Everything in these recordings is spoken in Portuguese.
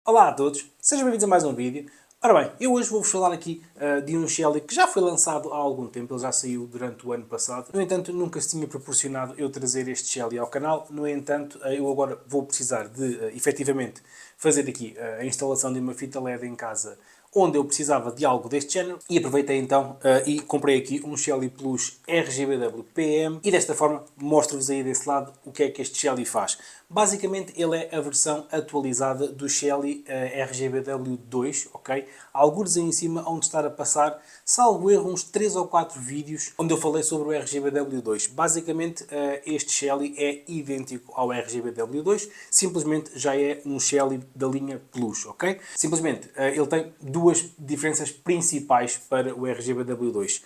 Olá a todos, sejam bem-vindos a mais um vídeo. Ora bem, eu hoje vou-vos falar aqui de um Shelly que já foi lançado há algum tempo, ele já saiu durante o ano passado. No entanto, nunca se tinha proporcionado eu trazer este Shelly ao canal. No entanto, eu agora vou precisar de, efetivamente, fazer aqui a instalação de uma fita LED em casa onde eu precisava de algo deste género e aproveitei então e comprei aqui um Shelly Plus RGBW PM e desta forma mostro-vos aí desse lado o que é que este Shelly faz. Basicamente ele é a versão atualizada do Shelly RGBW2, ok? Há alguns aí em cima onde estar a passar, salvo erro, uns 3 ou 4 vídeos onde eu falei sobre o RGBW2. Basicamente este Shelly é idêntico ao RGBW2, simplesmente já é um Shelly da linha Plus, ok? Simplesmente ele tem duas diferenças principais para o RGBW2.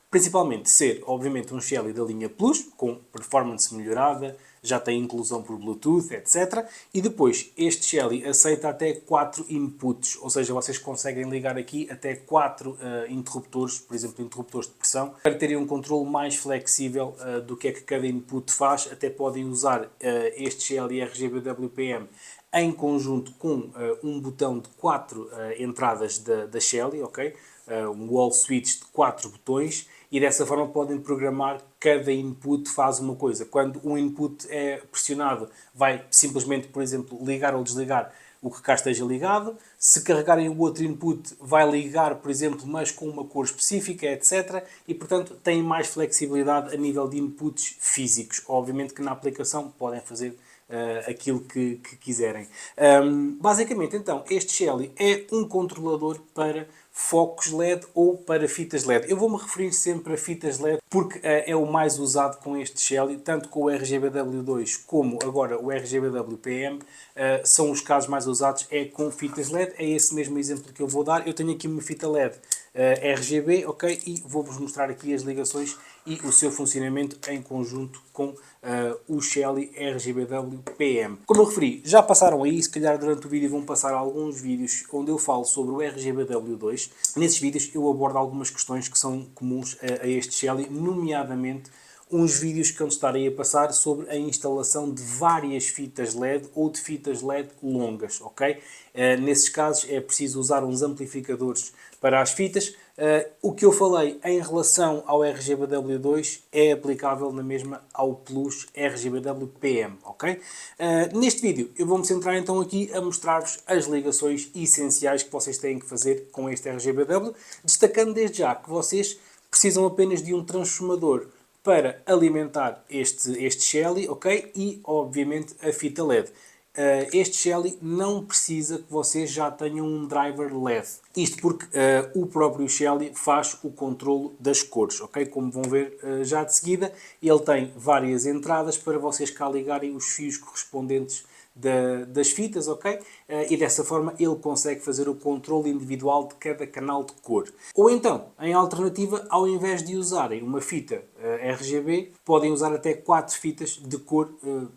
Principalmente ser, obviamente, um Shelly da linha Plus, com performance melhorada, já tem inclusão por Bluetooth, etc. E depois, este Shelly aceita até 4 inputs, ou seja, vocês conseguem ligar aqui até 4 interruptores, por exemplo, interruptores de pressão, para terem um controle mais flexível do que é que cada input faz. Até podem usar este Shelly RGB-WPM em conjunto com um botão de 4 entradas da Shelly, ok? Um wall switch de 4 botões, e dessa forma podem programar cada input faz uma coisa. Quando um input é pressionado, vai simplesmente, por exemplo, ligar ou desligar o que cá esteja ligado. Se carregarem o outro input, vai ligar, por exemplo, mas com uma cor específica, etc. E, portanto, têm mais flexibilidade a nível de inputs físicos. Obviamente que na aplicação podem fazer aquilo que quiserem. Basicamente, então, este Shelly é um controlador para focos LED ou para fitas LED. Eu vou-me referir sempre a fitas LED porque é o mais usado com este Shelly, tanto com o RGBW2 como agora o RGBW-PM. São os casos mais usados é com fitas LED. É esse mesmo exemplo que eu vou dar. Eu tenho aqui uma fita LED RGB, ok? E vou-vos mostrar aqui as ligações e o seu funcionamento em conjunto com o Shelly RGBW-PM. Como eu referi, já passaram aí, se calhar durante o vídeo vão passar alguns vídeos onde eu falo sobre o RGBW2. Nesses vídeos eu abordo algumas questões que são comuns a este Shelly, nomeadamente uns vídeos que eu estarei a passar sobre a instalação de várias fitas LED ou de fitas LED longas, ok? Nesses casos é preciso usar uns amplificadores para as fitas. O que eu falei em relação ao RGBW2 é aplicável na mesma ao Plus RGBW-PM, ok? Neste vídeo eu vou-me centrar então aqui a mostrar-vos as ligações essenciais que vocês têm que fazer com este RGBW, destacando desde já que vocês precisam apenas de um transformador para alimentar este Shelly, ok? E, obviamente, a fita LED. Este Shelly não precisa que vocês já tenham um driver LED. Isto porque o próprio Shelly faz o controlo das cores, ok? Como vão ver já de seguida, ele tem várias entradas para vocês cá ligarem os fios correspondentes das fitas, ok? E dessa forma ele consegue fazer o controle individual de cada canal de cor. Ou então, em alternativa, ao invés de usarem uma fita RGB, podem usar até 4 fitas de cor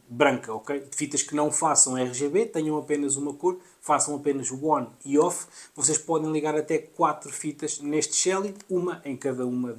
branca, ok? Fitas que não façam RGB, tenham apenas uma cor, façam apenas o on e off. Vocês podem ligar até 4 fitas neste Shelly, uma em cada uma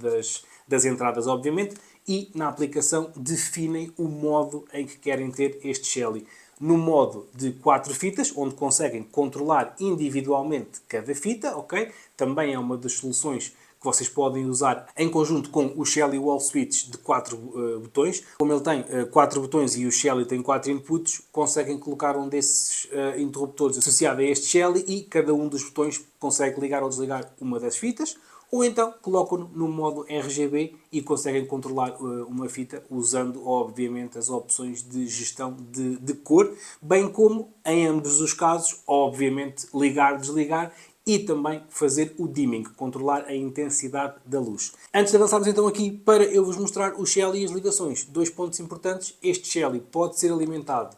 das entradas, obviamente, e na aplicação definem o modo em que querem ter este Shelly. No modo de 4 fitas, onde conseguem controlar individualmente cada fita, ok? Também é uma das soluções que vocês podem usar em conjunto com o Shelly Wall Switch de 4 botões. Como ele tem 4 botões e o Shelly tem 4 inputs, conseguem colocar um desses interruptores associado a este Shelly e cada um dos botões consegue ligar ou desligar uma das fitas. Ou então colocam-no no modo RGB e conseguem controlar uma fita usando, obviamente, as opções de gestão de cor, bem como, em ambos os casos, obviamente, ligar, desligar e também fazer o dimming, controlar a intensidade da luz. Antes de avançarmos então aqui para eu vos mostrar o Shelly e as ligações, dois pontos importantes. Este Shelly pode ser alimentado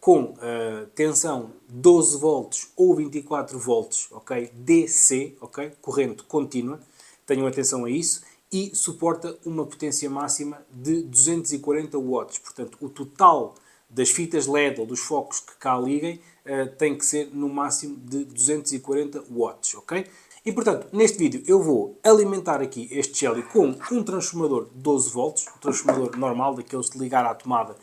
com tensão 12 volts ou 24 volts, ok? DC, ok? Corrente contínua, tenham atenção a isso, e suporta uma potência máxima de 240 watts. Portanto, o total das fitas LED ou dos focos que cá liguem tem que ser no máximo de 240 watts, ok? E portanto, neste vídeo eu vou alimentar aqui este Shelly com um transformador de 12 volts, um transformador normal, daqueles de ligar à tomada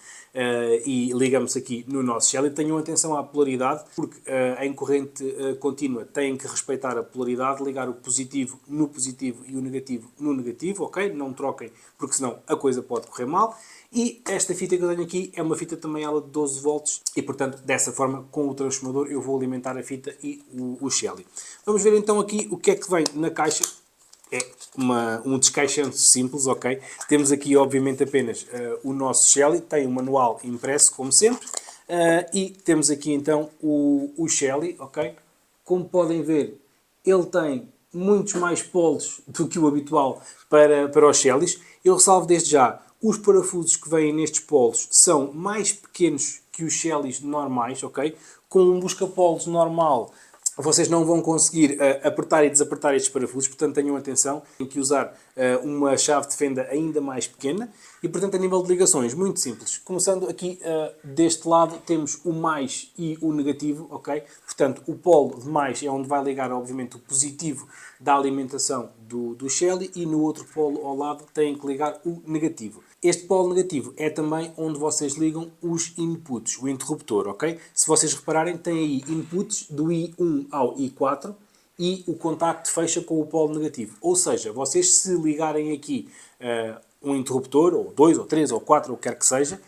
e ligamos aqui no nosso Shelly. Tenham atenção à polaridade, porque em corrente contínua têm que respeitar a polaridade, ligar o positivo no positivo e o negativo no negativo, ok? Não troquem, porque senão a coisa pode correr mal. E esta fita que eu tenho aqui é uma fita também ela de 12 volts e, portanto, dessa forma, com o transformador, eu vou alimentar a fita e o Shelly. Vamos ver então aqui o que é que vem na caixa. É um descaixante simples, ok? Temos aqui, obviamente, apenas o nosso Shelly, tem um manual impresso, como sempre, e temos aqui então o Shelly, ok? Como podem ver, ele tem muitos mais polos do que o habitual para os Shellys. Eu ressalvo desde já, os parafusos que vêm nestes polos são mais pequenos que os Shellys normais, ok? Com um busca-polos normal, vocês não vão conseguir apertar e desapertar estes parafusos, portanto tenham atenção, tem que usar uma chave de fenda ainda mais pequena e, portanto, a nível de ligações, muito simples. Começando aqui deste lado, temos o mais e o negativo, ok? Portanto, o polo de mais é onde vai ligar, obviamente, o positivo da alimentação do Shelly e no outro polo ao lado têm que ligar o negativo. Este polo negativo é também onde vocês ligam os inputs, o interruptor, ok? Se vocês repararem, tem aí inputs do I1 ao I4 e o contacto fecha com o polo negativo. Ou seja, vocês se ligarem aqui um interruptor, ou 2, ou 3, ou 4, ou o que quer que seja,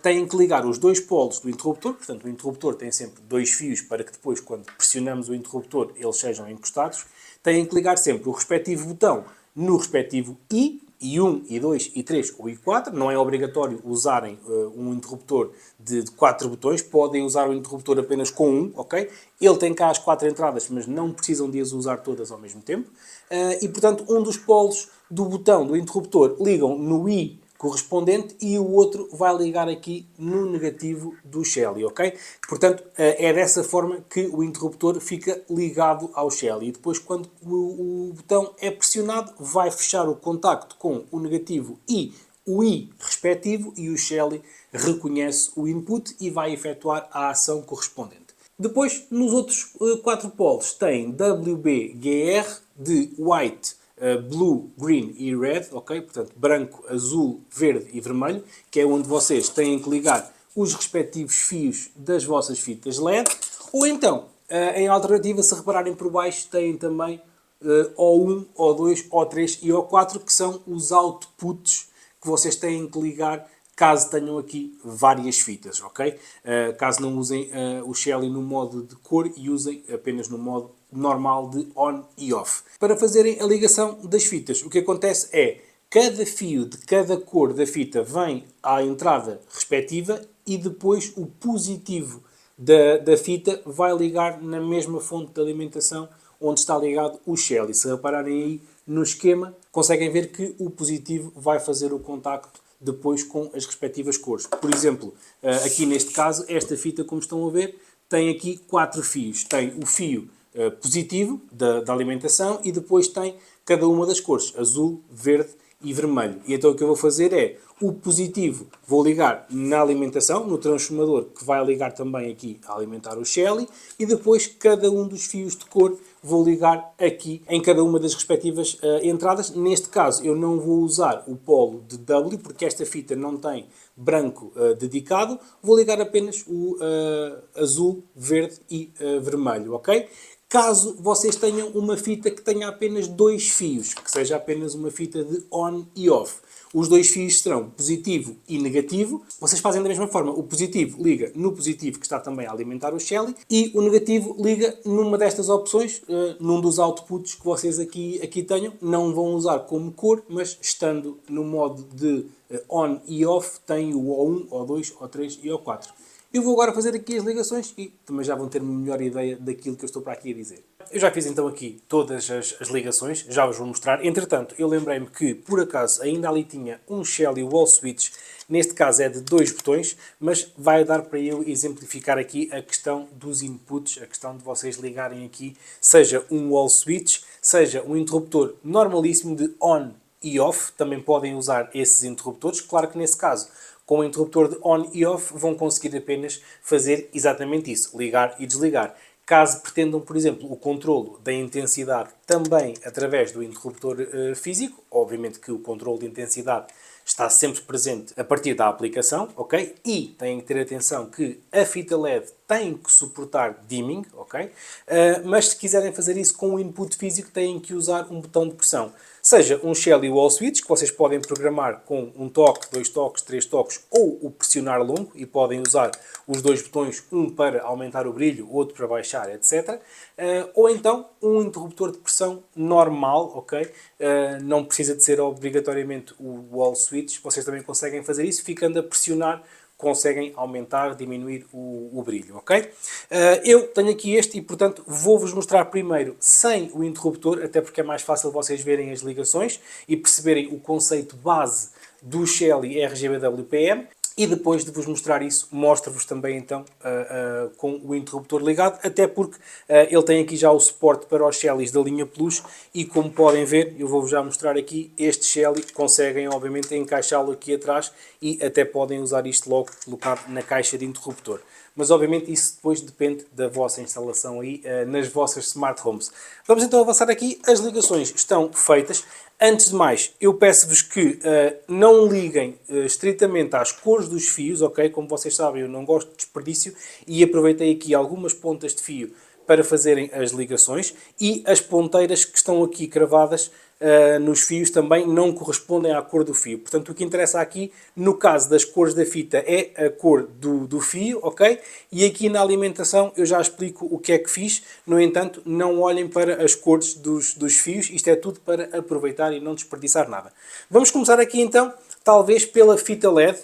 têm que ligar os dois polos do interruptor, portanto o interruptor tem sempre dois fios para que depois, quando pressionamos o interruptor, eles sejam encostados, têm que ligar sempre o respectivo botão no respectivo I1, I2, I3 ou I4. Não é obrigatório usarem um interruptor de 4 botões, podem usar o interruptor apenas com um, ok? Ele tem cá as 4 entradas, mas não precisam de as usar todas ao mesmo tempo. E, portanto, um dos polos do botão do interruptor ligam no I correspondente e o outro vai ligar aqui no negativo do Shelly, ok? Portanto, é dessa forma que o interruptor fica ligado ao Shelly. E depois, quando o botão é pressionado, vai fechar o contacto com o negativo e o I respectivo e o Shelly reconhece o input e vai efetuar a ação correspondente. Depois, nos outros 4 polos, tem WBGR de White, Blue, Green e Red, ok? Portanto, branco, azul, verde e vermelho, que é onde vocês têm que ligar os respectivos fios das vossas fitas LED. Ou então, em alternativa, se repararem por baixo, têm também O1, O2, O3 e O4, que são os outputs que vocês têm que ligar caso tenham aqui várias fitas, ok? Caso não usem o Shelly no modo de cor e usem apenas no modo normal de on e off. Para fazerem a ligação das fitas, o que acontece é cada fio de cada cor da fita vem à entrada respectiva e depois o positivo da fita vai ligar na mesma fonte de alimentação onde está ligado o Shelly. Se repararem aí no esquema, conseguem ver que o positivo vai fazer o contacto depois com as respectivas cores. Por exemplo, aqui neste caso, esta fita, como estão a ver, tem aqui 4 fios. Tem o fio positivo da alimentação e depois tem cada uma das cores, azul, verde e vermelho. E então o que eu vou fazer é, o positivo vou ligar na alimentação, no transformador, que vai ligar também aqui a alimentar o Shelly, e depois cada um dos fios de cor vou ligar aqui em cada uma das respectivas entradas. Neste caso eu não vou usar o polo de W, porque esta fita não tem branco dedicado, vou ligar apenas o azul, verde e vermelho, ok? Caso vocês tenham uma fita que tenha apenas 2 fios, que seja apenas uma fita de on e off. Os 2 fios serão positivo e negativo. Vocês fazem da mesma forma. O positivo liga no positivo, que está também a alimentar o Shelly, e o negativo liga numa destas opções, num dos outputs que vocês aqui tenham. Não vão usar como cor, mas estando no modo de on e off, tem o O1, O2, O3 e O4. Eu vou agora fazer aqui as ligações e também já vão ter uma melhor ideia daquilo que eu estou para aqui a dizer. Eu já fiz então aqui todas as ligações, já vos vou mostrar. Entretanto, eu lembrei-me que, por acaso, ainda ali tinha um Shelly wall switch. Neste caso é de 2 botões, mas vai dar para eu exemplificar aqui a questão dos inputs, a questão de vocês ligarem aqui, seja um wall switch, seja um interruptor normalíssimo de on e off. Também podem usar esses interruptores. Claro que nesse caso, com o interruptor de on e off, vão conseguir apenas fazer exatamente isso, ligar e desligar. Caso pretendam, por exemplo, o controlo da intensidade também através do interruptor físico, obviamente que o controlo de intensidade está sempre presente a partir da aplicação, ok? E têm que ter atenção que a fita LED tem que suportar dimming, ok? Mas se quiserem fazer isso com o input físico, têm que usar um botão de pressão. Seja um Shelly Wall Switch, que vocês podem programar com um toque, 2 toques, 3 toques, ou o pressionar longo, e podem usar os dois botões, um para aumentar o brilho, outro para baixar, etc. Ou então um interruptor de pressão normal, ok? Não precisa de ser obrigatoriamente o Wall Switch, vocês também conseguem fazer isso, ficando a pressionar, conseguem aumentar, diminuir o brilho, ok? Eu tenho aqui este e, portanto, vou-vos mostrar primeiro sem o interruptor, até porque é mais fácil vocês verem as ligações e perceberem o conceito base do Shelly RGB-WPM. E depois de vos mostrar isso, mostro-vos também então com o interruptor ligado, até porque ele tem aqui já o suporte para os Shellys da linha Plus e como podem ver, eu vou-vos já mostrar aqui, este Shelly conseguem obviamente encaixá-lo aqui atrás e até podem usar isto logo colocado na caixa de interruptor. Mas obviamente isso depois depende da vossa instalação aí nas vossas smart homes. Vamos então avançar aqui, as ligações estão feitas. Antes de mais, eu peço-vos que não liguem estritamente às cores dos fios, ok? Como vocês sabem, eu não gosto de desperdício e aproveitei aqui algumas pontas de fio para fazerem as ligações e as ponteiras que estão aqui cravadas nos fios também não correspondem à cor do fio. Portanto, o que interessa aqui, no caso das cores da fita, é a cor do fio, ok? E aqui na alimentação eu já explico o que é que fiz. No entanto, não olhem para as cores dos fios. Isto é tudo para aproveitar e não desperdiçar nada. Vamos começar aqui então, talvez pela fita LED.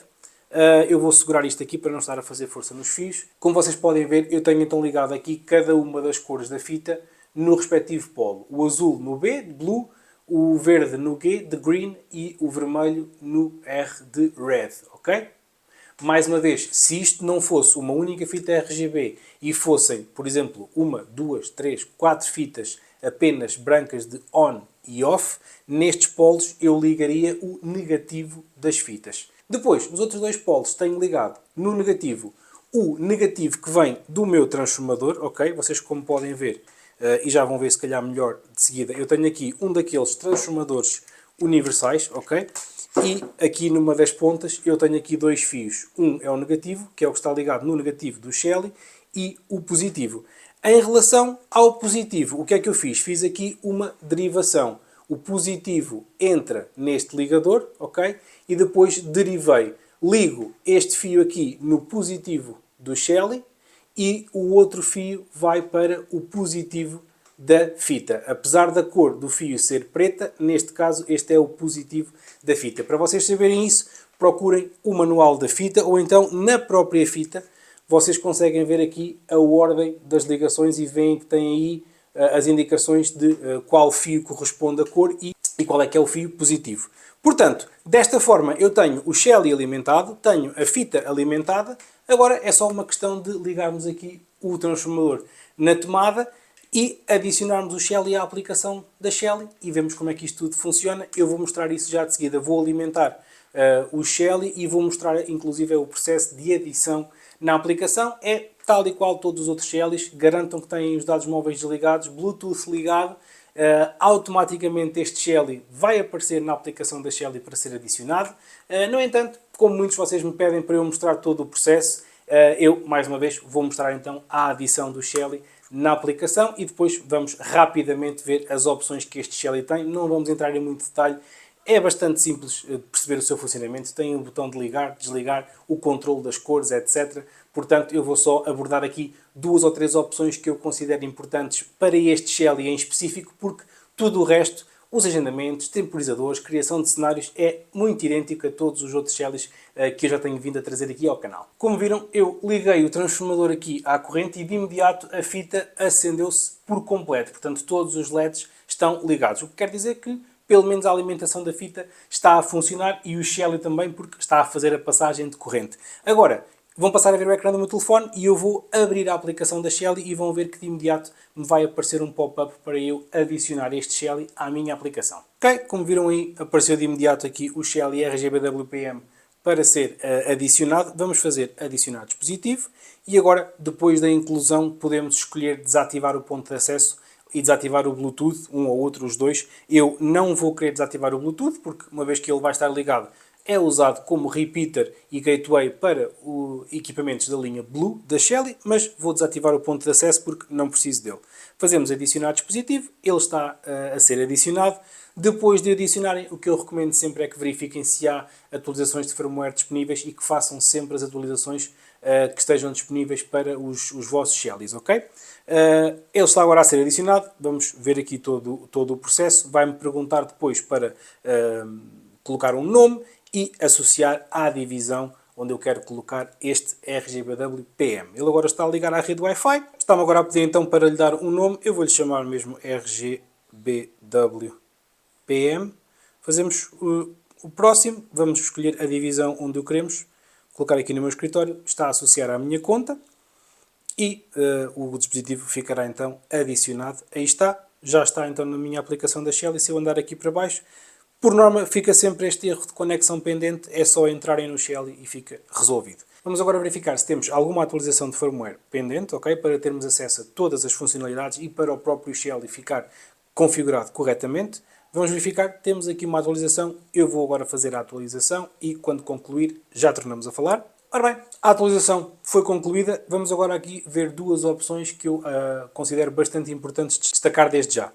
Eu vou segurar isto aqui para não estar a fazer força nos fios. Como vocês podem ver, eu tenho então ligado aqui cada uma das cores da fita no respectivo polo. O azul no B, de Blue, o verde no G, de Green, e o vermelho no R, de Red, ok? Mais uma vez, se isto não fosse uma única fita RGB e fossem, por exemplo, uma, duas, três, quatro fitas apenas brancas de on e off, nestes polos eu ligaria o negativo das fitas. Depois, nos outros dois polos, tenho ligado no negativo o negativo que vem do meu transformador, ok? Vocês como podem ver, e já vão ver se calhar melhor de seguida, eu tenho aqui um daqueles transformadores universais, ok? E aqui numa das pontas eu tenho aqui dois fios. Um é o negativo, que é o que está ligado no negativo do Shelly, e o positivo. Em relação ao positivo, o que é que eu fiz? Fiz aqui uma derivação. O positivo entra neste ligador, ok? E depois derivei. Ligo este fio aqui no positivo do Shelly e o outro fio vai para o positivo da fita. Apesar da cor do fio ser preta, neste caso este é o positivo da fita. Para vocês saberem isso, procurem o manual da fita ou então na própria fita vocês conseguem ver aqui a ordem das ligações e veem que tem aí as indicações de qual fio corresponde à cor e qual é que é o fio positivo. Portanto, desta forma eu tenho o Shelly alimentado, tenho a fita alimentada, agora é só uma questão de ligarmos aqui o transformador na tomada e adicionarmos o Shelly à aplicação da Shelly e vemos como é que isto tudo funciona. Eu vou mostrar isso já de seguida. Vou alimentar o Shelly e vou mostrar inclusive o processo de adição na aplicação. É tal e qual todos os outros Shellys. Garantam que têm os dados móveis desligados, Bluetooth ligado. Automaticamente este Shelly vai aparecer na aplicação da Shelly para ser adicionado. No entanto, como muitos de vocês me pedem para eu mostrar todo o processo, eu, mais uma vez, vou mostrar então a adição do Shelly na aplicação e depois vamos rapidamente ver as opções que este Shelly tem. Não vamos entrar em muito detalhe. É bastante simples de perceber o seu funcionamento. Tem um botão de ligar, desligar, o controle das cores, etc. Portanto, eu vou só abordar aqui duas ou três opções que eu considero importantes para este Shelly em específico, porque tudo o resto, os agendamentos, temporizadores, criação de cenários, é muito idêntico a todos os outros Shellys que eu já tenho vindo a trazer aqui ao canal. Como viram, eu liguei o transformador aqui à corrente e de imediato a fita acendeu-se por completo. Portanto, todos os LEDs estão ligados. O que quer dizer que pelo menos a alimentação da fita está a funcionar e o Shelly também, porque está a fazer a passagem de corrente. Agora, vão passar a ver o ecrã do meu telefone e eu vou abrir a aplicação da Shelly e vão ver que de imediato me vai aparecer um pop-up para eu adicionar este Shelly à minha aplicação. Ok, como viram aí, apareceu de imediato aqui o Shelly RGB-WPM para ser adicionado, vamos fazer adicionar dispositivo e agora, depois da inclusão, podemos escolher desativar o ponto de acesso e desativar o Bluetooth, um ou outro, os dois. Eu não vou querer desativar o Bluetooth, porque uma vez que ele vai estar ligado, é usado como repeater e gateway para os equipamentos da linha Blue da Shelly, mas vou desativar o ponto de acesso porque não preciso dele. Fazemos adicionar dispositivo, ele está a ser adicionado. Depois de adicionarem, o que eu recomendo sempre é que verifiquem se há atualizações de firmware disponíveis e que façam sempre as atualizações que estejam disponíveis para os vossos Shellys, ok? Ele está agora a ser adicionado, vamos ver aqui todo o processo. Vai-me perguntar depois para colocar um nome e associar à divisão onde eu quero colocar este RGBW PM. Ele agora está a ligar à rede Wi-Fi. Está-me agora a pedir então para lhe dar um nome. Eu vou-lhe chamar mesmo RGBW PM. Fazemos o próximo. Vamos escolher a divisão onde o queremos. Colocar aqui no meu escritório. Está a associar à minha conta. E o dispositivo ficará então adicionado. Aí está. Já está então na minha aplicação da Shelly. Se eu andar aqui para baixo, por norma, fica sempre este erro de conexão pendente, é só entrarem no Shelly e fica resolvido. Vamos agora verificar se temos alguma atualização de firmware pendente, ok? Para termos acesso a todas as funcionalidades e para o próprio Shelly ficar configurado corretamente. Vamos verificar, temos aqui uma atualização, eu vou agora fazer a atualização e quando concluir já tornamos a falar. Ora bem, a atualização foi concluída, vamos agora aqui ver duas opções que eu considero bastante importantes de destacar desde já.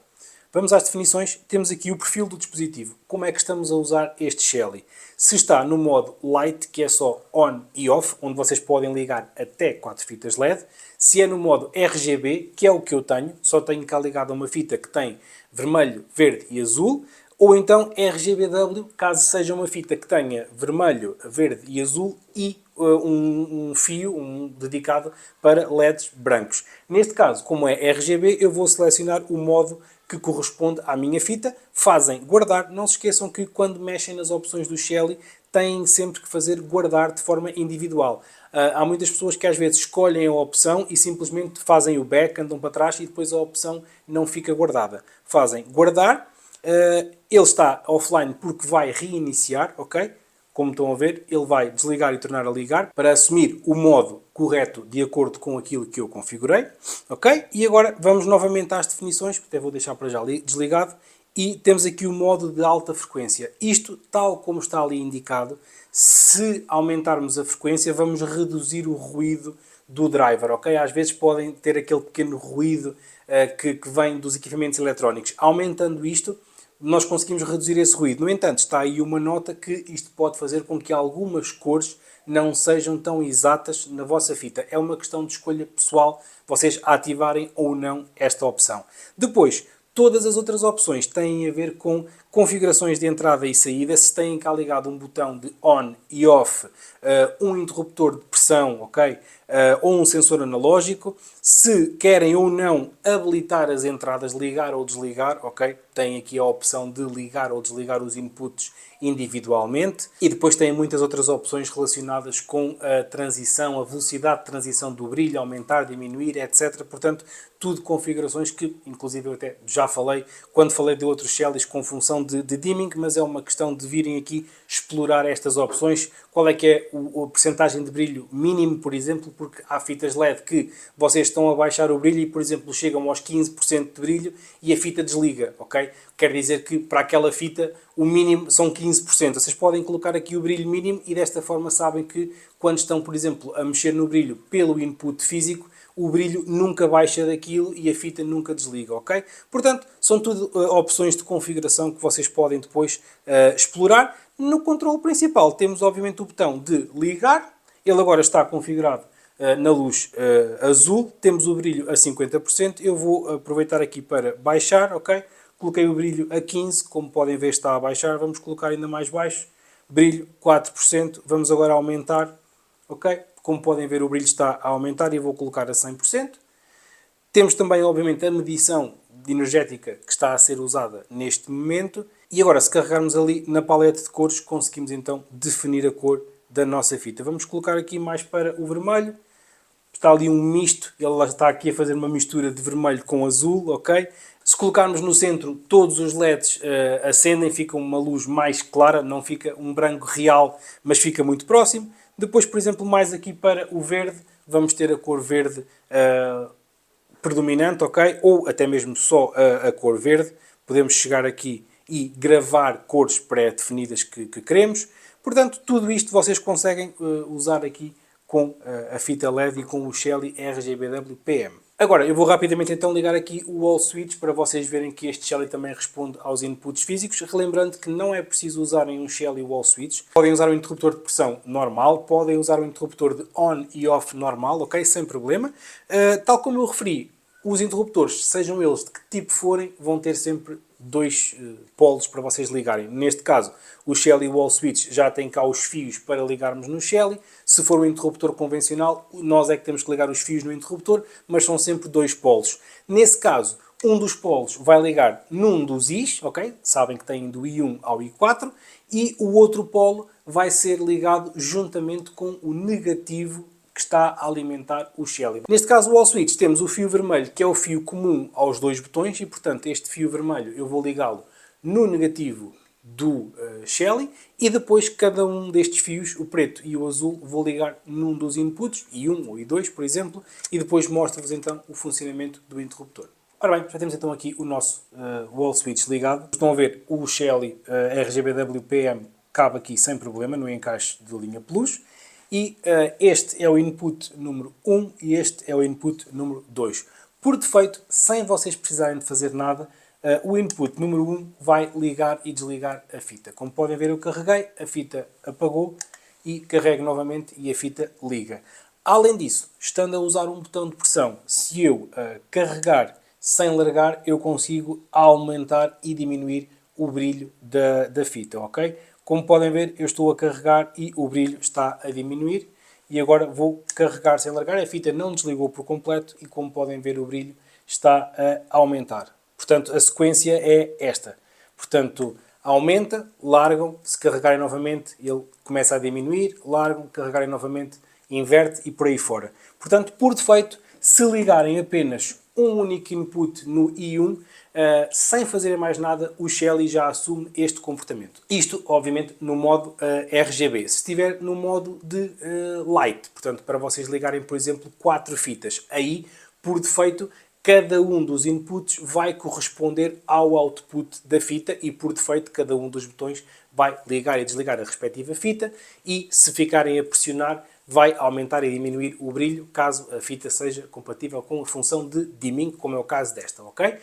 Vamos às definições, temos aqui o perfil do dispositivo, como é que estamos a usar este Shelly. Se está no modo Light, que é só On e Off, onde vocês podem ligar até 4 fitas LED. Se é no modo RGB, que é o que eu tenho, só tenho cá ligado a uma fita que tem vermelho, verde e azul. Ou então RGBW, caso seja uma fita que tenha vermelho, verde e azul e um fio dedicado para LEDs brancos. Neste caso, como é RGB, eu vou selecionar o modo que corresponde à minha fita. Fazem guardar. Não se esqueçam que quando mexem nas opções do Shelly, têm sempre que fazer guardar de forma individual. Há muitas pessoas que às vezes escolhem a opção e simplesmente fazem o back, andam para trás e depois a opção não fica guardada. Fazem guardar. Ele está offline porque vai reiniciar, ok? Como estão a ver, ele vai desligar e tornar a ligar para assumir o modo correto de acordo com aquilo que eu configurei, ok? E agora vamos novamente às definições, que até vou deixar para já desligado, e temos aqui o modo de alta frequência. Isto, tal como está ali indicado, se aumentarmos a frequência, vamos reduzir o ruído do driver, ok? Às vezes podem ter aquele pequeno ruído que vem dos equipamentos eletrónicos. Aumentando isto, nós conseguimos reduzir esse ruído. No entanto, está aí uma nota que isto pode fazer com que algumas cores não sejam tão exatas na vossa fita. É uma questão de escolha pessoal, vocês ativarem ou não esta opção. Depois, todas as outras opções têm a ver com configurações de entrada e saída, se têm cá ligado um botão de on e off, um interruptor de pressão, ok? Ou um sensor analógico, se querem ou não habilitar as entradas, ligar ou desligar, ok? Tem aqui a opção de ligar ou desligar os inputs individualmente e depois tem muitas outras opções relacionadas com a transição, a velocidade de transição do brilho, aumentar, diminuir, etc. Portanto, tudo configurações que, inclusive, eu até já falei quando falei de outros Shellys com função de dimming, mas é uma questão de virem aqui explorar estas opções. Qual é que é a percentagem de brilho mínimo, por exemplo, porque há fitas LED que vocês estão a baixar o brilho e, por exemplo, chegam aos 15% de brilho e a fita desliga, ok? Quer dizer que para aquela fita o mínimo são 15%. Vocês podem colocar aqui o brilho mínimo e desta forma sabem que quando estão, por exemplo, a mexer no brilho pelo input físico, o brilho nunca baixa daquilo e a fita nunca desliga, ok? Portanto, são tudo opções de configuração que vocês podem depois explorar. No controle principal temos obviamente o botão de ligar, ele agora está configurado na luz azul, temos o brilho a 50%, eu vou aproveitar aqui para baixar, ok? Coloquei o brilho a 15%, como podem ver está a baixar, vamos colocar ainda mais baixo, brilho 4%, vamos agora aumentar, ok? Como podem ver o brilho está a aumentar e eu vou colocar a 100%. Temos também obviamente a medição energética que está a ser usada neste momento. E agora, se carregarmos ali na paleta de cores, conseguimos então definir a cor da nossa fita. Vamos colocar aqui mais para o vermelho. está ali um misto, ele está aqui a fazer uma mistura de vermelho com azul, ok? Se colocarmos no centro, todos os LEDs acendem, fica uma luz mais clara, não fica um branco real, mas fica muito próximo. Depois, por exemplo, mais aqui para o verde, vamos ter a cor verde predominante, ok? Ou até mesmo só a cor verde. Podemos chegar aqui e gravar cores pré-definidas que queremos. Portanto, tudo isto vocês conseguem usar aqui com a fita LED e com o Shelly RGBW PM. Agora, eu vou rapidamente então ligar aqui o wall switch para vocês verem que este Shelly também responde aos inputs físicos, relembrando que não é preciso usarem um Shelly wall switch. Podem usar um interruptor de pressão normal, podem usar um interruptor de on e off normal, ok? Sem problema. Tal como eu referi, os interruptores, sejam eles de que tipo forem, vão ter sempre dois polos para vocês ligarem. Neste caso, o Shelly Wall Switch já tem cá os fios para ligarmos no Shelly. Se for um interruptor convencional, nós é que temos que ligar os fios no interruptor, mas são sempre dois polos. Nesse caso, um dos polos vai ligar num dos Is, ok? Sabem que tem do I1 ao I4, e o outro polo vai ser ligado juntamente com o negativo que está a alimentar o Shelly. Neste caso, o wall switch, temos o fio vermelho, que é o fio comum aos dois botões, e portanto este fio vermelho eu vou ligá-lo no negativo do Shelly, e depois cada um destes fios, o preto e o azul, vou ligar num dos inputs, I1 ou I2, por exemplo, e depois mostro-vos então o funcionamento do interruptor. Ora bem, já temos então aqui o nosso wall switch ligado. Estão a ver, o Shelly RGBW PM cabe aqui sem problema no encaixe de linha plus. E este é o input número 1 e este é o input número 2. Por defeito, sem vocês precisarem de fazer nada, o input número 1 vai ligar e desligar a fita. Como podem ver, eu carreguei, a fita apagou e carrego novamente e a fita liga. Além disso, estando a usar um botão de pressão, se eu carregar sem largar, eu consigo aumentar e diminuir o brilho da fita, ok? Como podem ver, eu estou a carregar e o brilho está a diminuir. E agora vou carregar sem largar. A fita não desligou por completo e, como podem ver, o brilho está a aumentar. Portanto, a sequência é esta. Portanto, aumenta, largam, se carregarem novamente, ele começa a diminuir, largam, carregarem novamente, inverte e por aí fora. Portanto, por defeito, se ligarem apenas um único input no I1, sem fazerem mais nada, o Shelly já assume este comportamento. Isto, obviamente, no modo RGB. Se estiver no modo de Light, portanto, para vocês ligarem, por exemplo, 4 fitas, aí, por defeito, cada um dos inputs vai corresponder ao output da fita e, por defeito, cada um dos botões vai ligar e desligar a respectiva fita e, se ficarem a pressionar, vai aumentar e diminuir o brilho, caso a fita seja compatível com a função de dimming, como é o caso desta, ok?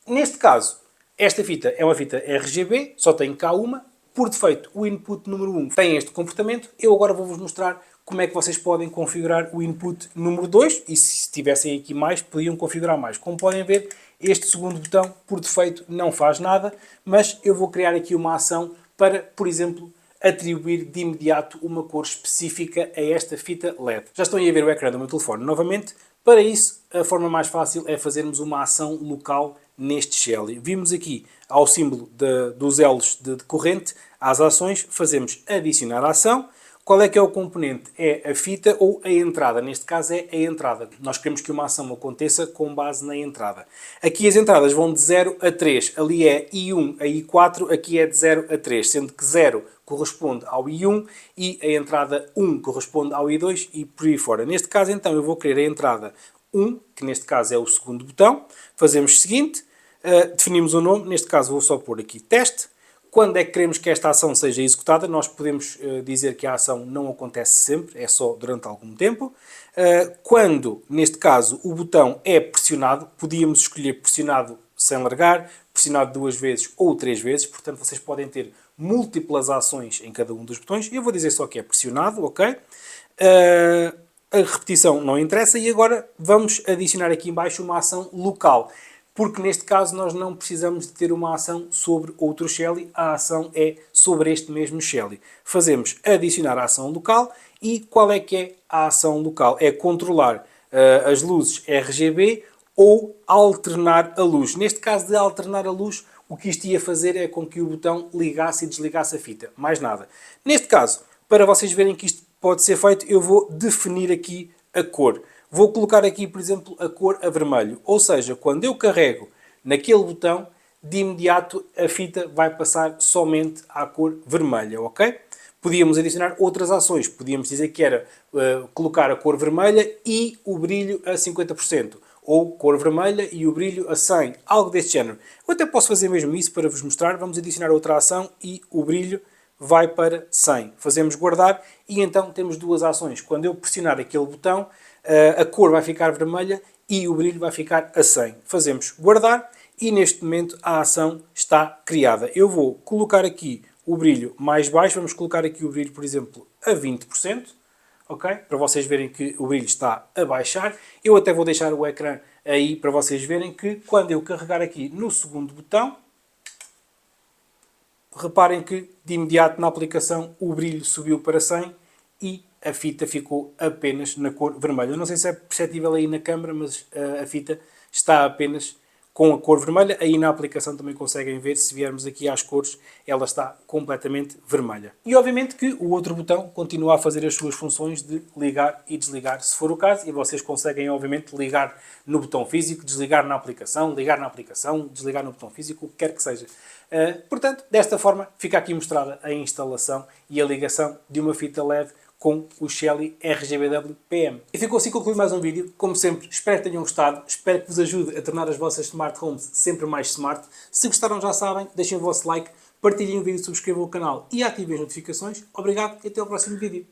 Neste caso, esta fita é uma fita RGB, só tem cá uma. Por defeito, o input número 1 tem este comportamento. Eu agora vou-vos mostrar como é que vocês podem configurar o input número 2, e se tivessem aqui mais, podiam configurar mais. Como podem ver, este segundo botão, por defeito, não faz nada, mas eu vou criar aqui uma ação para, por exemplo, atribuir de imediato uma cor específica a esta fita LED. Já estão aí a ver o ecrã do meu telefone novamente. Para isso, a forma mais fácil é fazermos uma ação local neste Shelly. Vimos aqui ao símbolo dos elos de corrente, às ações, fazemos adicionar a ação. Qual é que é o componente? É a fita ou a entrada. Neste caso é a entrada. Nós queremos que uma ação aconteça com base na entrada. Aqui as entradas vão de 0 a 3. Ali é I1 a I4, aqui é de 0 a 3, sendo que 0 corresponde ao I1 e a entrada 1 corresponde ao I2 e por aí fora. Neste caso, então, eu vou querer a entrada 1, que neste caso é o segundo botão. Fazemos o seguinte, definimos o nome, neste caso vou só pôr aqui teste. Quando é que queremos que esta ação seja executada? Nós podemos dizer que a ação não acontece sempre, é só durante algum tempo. Quando, neste caso, o botão é pressionado, podíamos escolher pressionado sem largar, pressionado 2 vezes ou 3 vezes, portanto vocês podem ter múltiplas ações em cada um dos botões. Eu vou dizer só que é pressionado, ok? A repetição não interessa e agora vamos adicionar aqui em baixo uma ação local. Porque neste caso nós não precisamos de ter uma ação sobre outro Shelly, a ação é sobre este mesmo Shelly. Fazemos adicionar a ação local e qual é que é a ação local? É controlar as luzes RGB ou alternar a luz. Neste caso de alternar a luz, o que isto ia fazer é com que o botão ligasse e desligasse a fita, mais nada. Neste caso, para vocês verem que isto pode ser feito, eu vou definir aqui a cor. Vou colocar aqui, por exemplo, a cor a vermelho. Ou seja, quando eu carrego naquele botão, de imediato a fita vai passar somente à cor vermelha, ok? Podíamos adicionar outras ações. Podíamos dizer que era colocar a cor vermelha e o brilho a 50%. Ou cor vermelha e o brilho a 100%. Algo deste género. Eu até posso fazer mesmo isso para vos mostrar. Vamos adicionar outra ação e o brilho vai para 100. Fazemos guardar e então temos duas ações. Quando eu pressionar aquele botão, a cor vai ficar vermelha e o brilho vai ficar a 100. Fazemos guardar e neste momento a ação está criada. Eu vou colocar aqui o brilho mais baixo. Vamos colocar aqui o brilho, por exemplo, a 20%. Ok? Para vocês verem que o brilho está a baixar. Eu até vou deixar o ecrã aí para vocês verem que quando eu carregar aqui no segundo botão, reparem que de imediato na aplicação o brilho subiu para 100 e a fita ficou apenas na cor vermelha. Eu não sei se é perceptível aí na câmera, mas a fita está apenas com a cor vermelha. Aí na aplicação também conseguem ver, se viermos aqui às cores, ela está completamente vermelha. E obviamente que o outro botão continua a fazer as suas funções de ligar e desligar, se for o caso, e vocês conseguem obviamente ligar no botão físico, desligar na aplicação, desligar no botão físico, o que quer que seja. Portanto, desta forma fica aqui mostrada a instalação e a ligação de uma fita LED com o Shelly RGBW PM. E ficou assim concluído mais um vídeo. Como sempre, espero que tenham gostado. Espero que vos ajude a tornar as vossas smart homes sempre mais smart. Se gostaram, já sabem, deixem o vosso like, partilhem o vídeo, subscrevam o canal e ativem as notificações. Obrigado e até ao próximo vídeo.